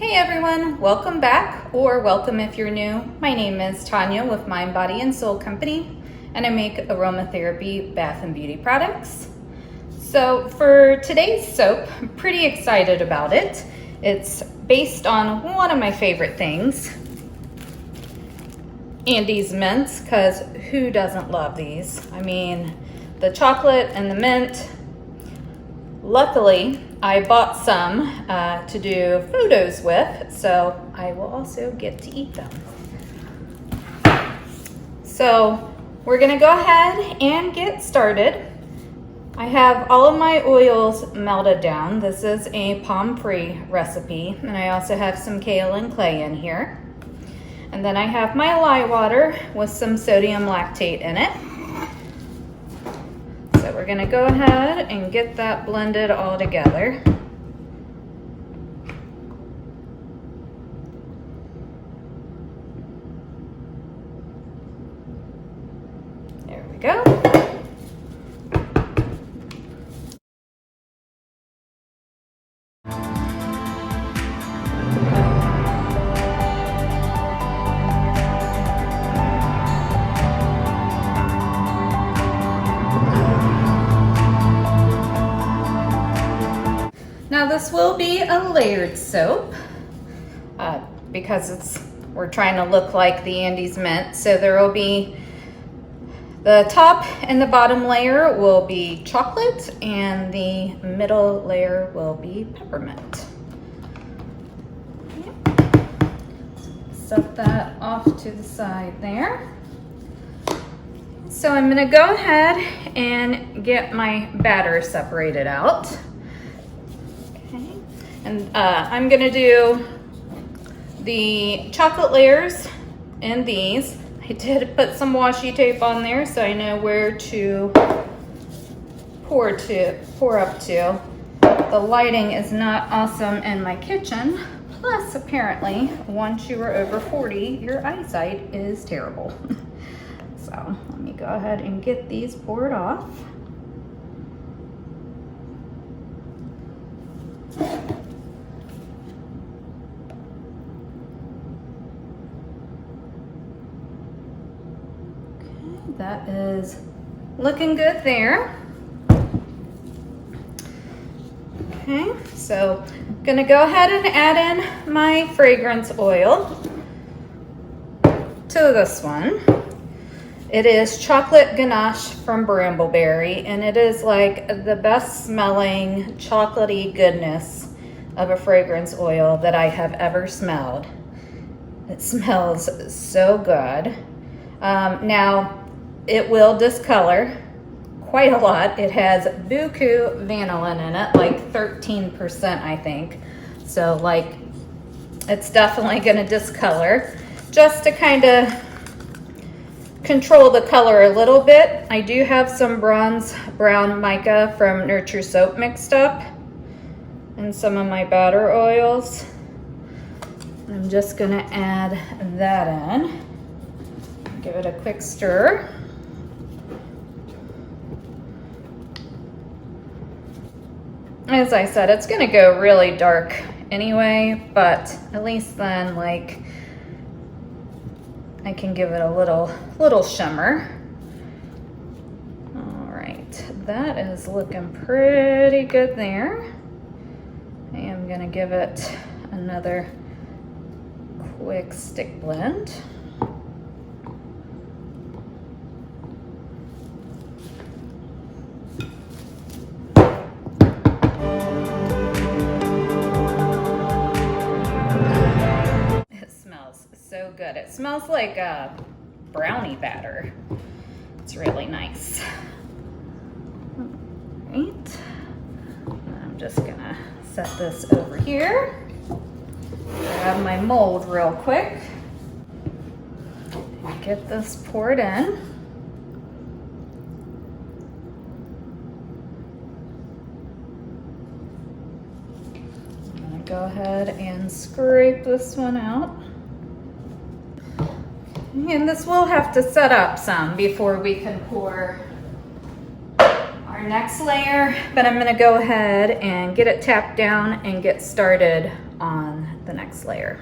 Hey everyone, welcome back, or welcome if you're new. My name is Tanya with Mind, Body, and Soul Company, and I make aromatherapy bath and beauty products. So for today's soap, I'm pretty excited about it. It's based on one of my favorite things, Andes mints, because who doesn't love these? I mean, the chocolate and the mint. Luckily, I bought some to do photos with, so I will also get to eat them. So we're gonna go ahead and get started. I have all of my oils melted down. This is a palm-free recipe, and I also have some kale and clay in here. And then I have my lye water with some sodium lactate in it. So we're gonna go ahead and get that blended all together. There we go. Now this will be a layered soap because we're trying to look like the Andes mint. So there will be the top and the bottom layer will be chocolate, and the middle layer will be peppermint. Set that off to the side there. So I'm gonna go ahead and get my batter separated out. And I'm gonna do the chocolate layers in these. I did put some washi tape on there so I know where to pour up to. The lighting is not awesome in my kitchen. Plus, apparently, once you are over 40, your eyesight is terrible. So let me go ahead and get these poured off. That is looking good there. Okay, so I'm gonna go ahead and add in my fragrance oil to this one. It is chocolate ganache from Brambleberry, and it is like the best smelling chocolatey goodness of a fragrance oil that I have ever smelled. It smells so good. Now, it will discolor quite a lot. It has buku vanillin in it, like 13%, I think. So like, it's definitely gonna discolor. Just to kind of control the color a little bit, I do have some bronze brown mica from Nurture Soap mixed up in some of my batter oils. I'm just gonna add that in. Give it a quick stir. As I said, it's gonna go really dark anyway, but at least then, like, I can give it a little shimmer. All right, that is looking pretty good there. I am gonna give it another quick stick blend. So good. It smells like a brownie batter. It's really nice. All right. I'm just gonna set this over here. Grab my mold real quick and get this poured in. I'm gonna go ahead and scrape this one out. And this will have to set up some before we can pour our next layer, but I'm gonna go ahead and get it tapped down and get started on the next layer.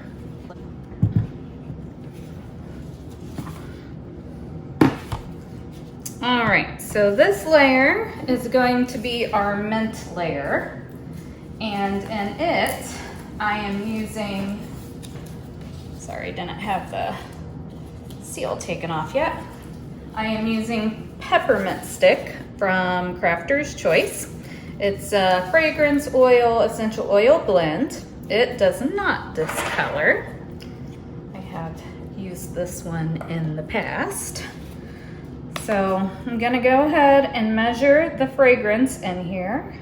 All right, so this layer is going to be our mint layer, and in it I am using, sorry, didn't have the seal taken off yet. I am using peppermint stick from Crafter's Choice. It's a fragrance oil, essential oil blend. It does not discolor. I have used this one in the past. So I'm gonna go ahead and measure the fragrance in here.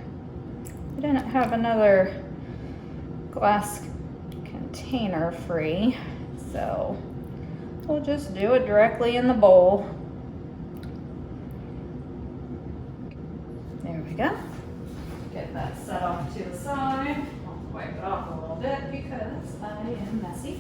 I didn't have another glass container free, so we'll just do it directly in the bowl. There we go. Get that set off to the side. I'll wipe it off a little bit because I am messy.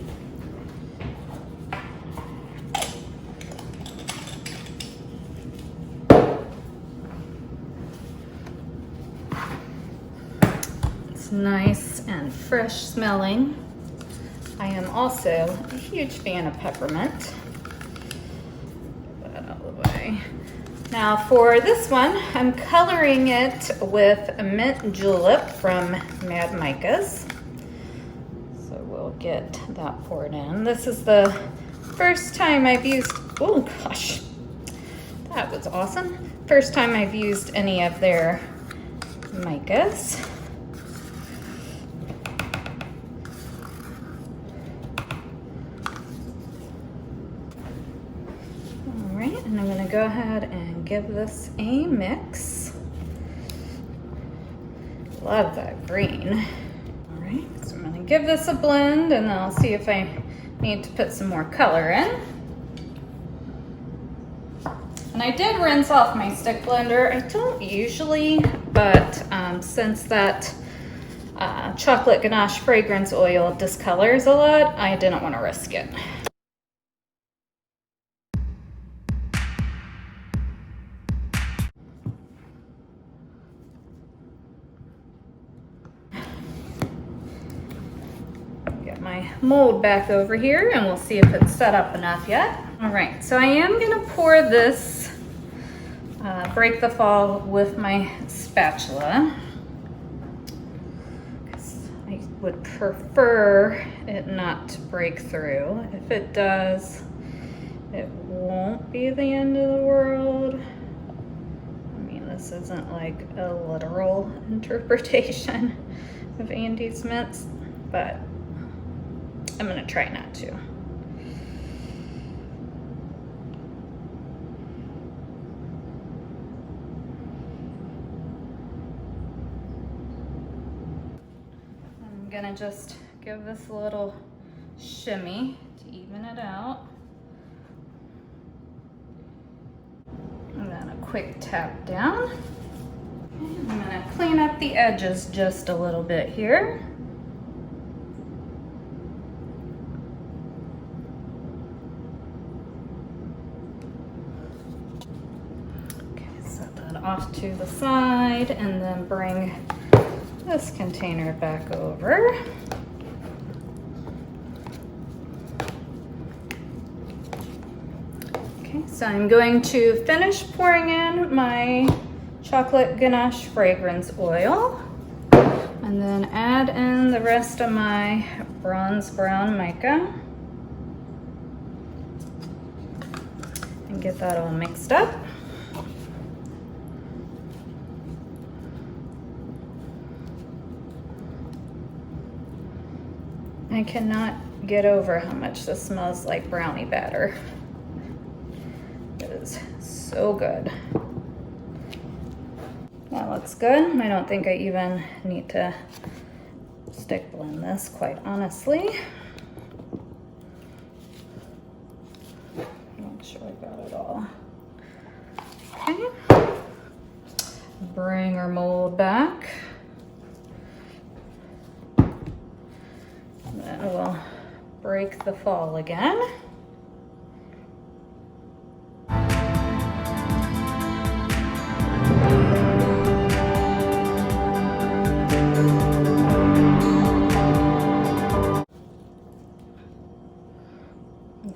It's nice and fresh smelling. I am also a huge fan of peppermint. Get that out of the way. Now for this one, I'm coloring it with mint julep from Mad Micah's. So we'll get that poured in. This is the first time I've used, oh gosh, that was awesome. First time I've used any of their micas. And I'm going to go ahead and give this a mix. Love that green. All right, so I'm going to give this a blend and then I'll see if I need to put some more color in. And I did rinse off my stick blender. I don't usually, but since that chocolate ganache fragrance oil discolors a lot, I didn't want to risk it. My mold back over here and we'll see if it's set up enough yet. All right, so I am gonna pour this break the fall with my spatula. I would prefer it not to break through. If it does, it won't be the end of the world. I mean, this isn't like a literal interpretation of Andy's mints, but I'm gonna try not to. I'm gonna just give this a little shimmy to even it out. And then a quick tap down. And I'm gonna clean up the edges just a little bit here. Off to the side and then bring this container back over. Okay, so I'm going to finish pouring in my chocolate ganache fragrance oil and then add in the rest of my bronze brown mica and get that all mixed up. I cannot get over how much this smells like brownie batter. It is so good. That looks good. I don't think I even need to stick blend this, quite honestly. Make sure I got it all. Okay. Bring our mold back. Then we'll break the fall again.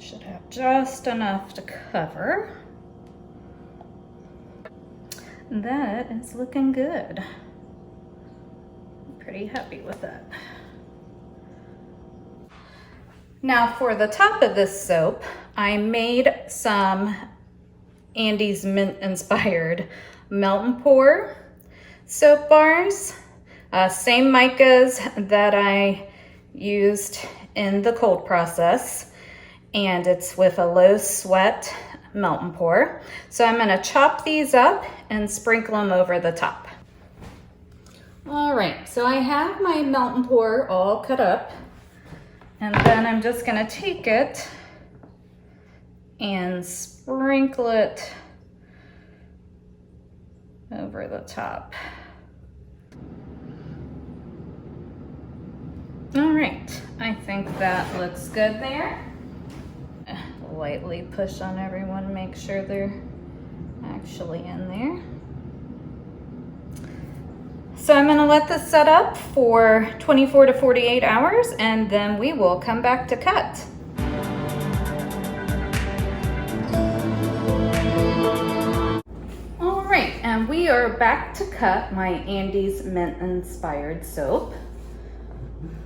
Should have just enough to cover. That is looking good. I'm pretty happy with that. Now for the top of this soap, I made some Andy's Mint inspired melt and pour soap bars. Same micas that I used in the cold process, and it's with a low sweat melt and pour. So I'm gonna chop these up and sprinkle them over the top. All right, so I have my melt and pour all cut up, and then I'm just gonna take it and sprinkle it over the top. All right, I think that looks good there. Lightly push on everyone, make sure they're actually in there. So I'm gonna let this set up for 24 to 48 hours, and then we will come back to cut. All right, and we are back to cut my Andy's Mint inspired soap.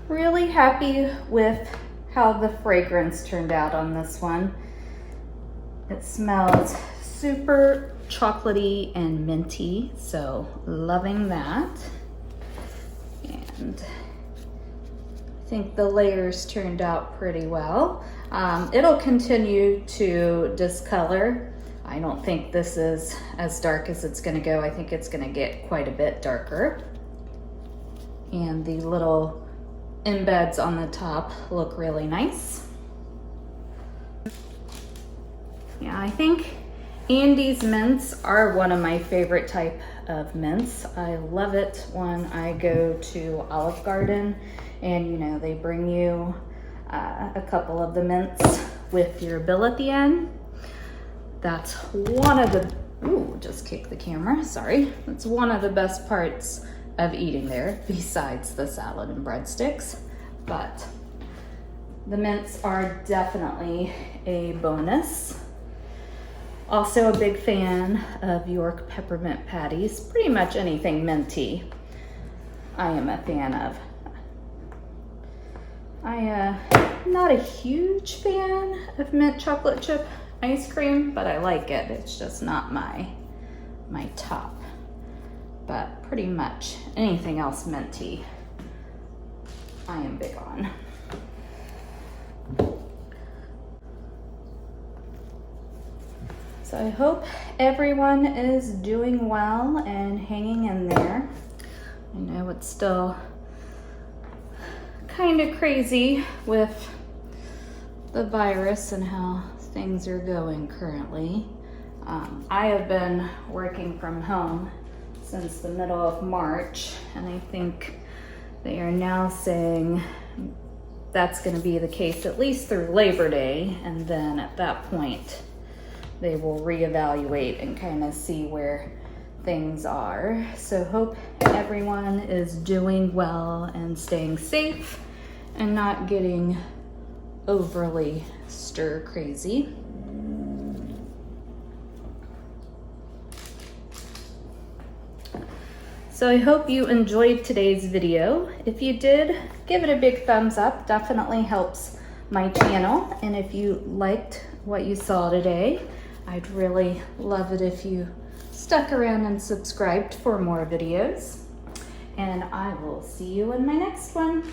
Really happy with how the fragrance turned out on this one. It smells super chocolatey and minty, so loving that. And I think the layers turned out pretty well. It'll continue to discolor. I don't think this is as dark as it's gonna go. I think it's gonna get quite a bit darker. And the little embeds on the top look really nice. Yeah, I think Andy's mints are one of my favorite type of mints. I love it when I go to Olive Garden and you know they bring you a couple of the mints with your bill at the end. That's one of the, ooh, just kicked the camera, sorry. That's one of the best parts of eating there, besides the salad and breadsticks. But the mints are definitely a bonus. Also a big fan of York peppermint patties. Pretty much anything minty I am a fan of. I'm not a huge fan of mint chocolate chip ice cream, but I like it. It's just not my top. But pretty much anything else minty, I am big on. So I hope everyone is doing well and hanging in there. I know it's still kind of crazy with the virus and how things are going currently. I have been working from home since the middle of March, and I think they are now saying that's going to be the case at least through Labor Day, and then at that point they will reevaluate and kind of see where things are. So hope everyone is doing well and staying safe and not getting overly stir crazy. So I hope you enjoyed today's video. If you did, give it a big thumbs up. Definitely helps my channel. And if you liked what you saw today, I'd really love it if you stuck around and subscribed for more videos. And I will see you in my next one.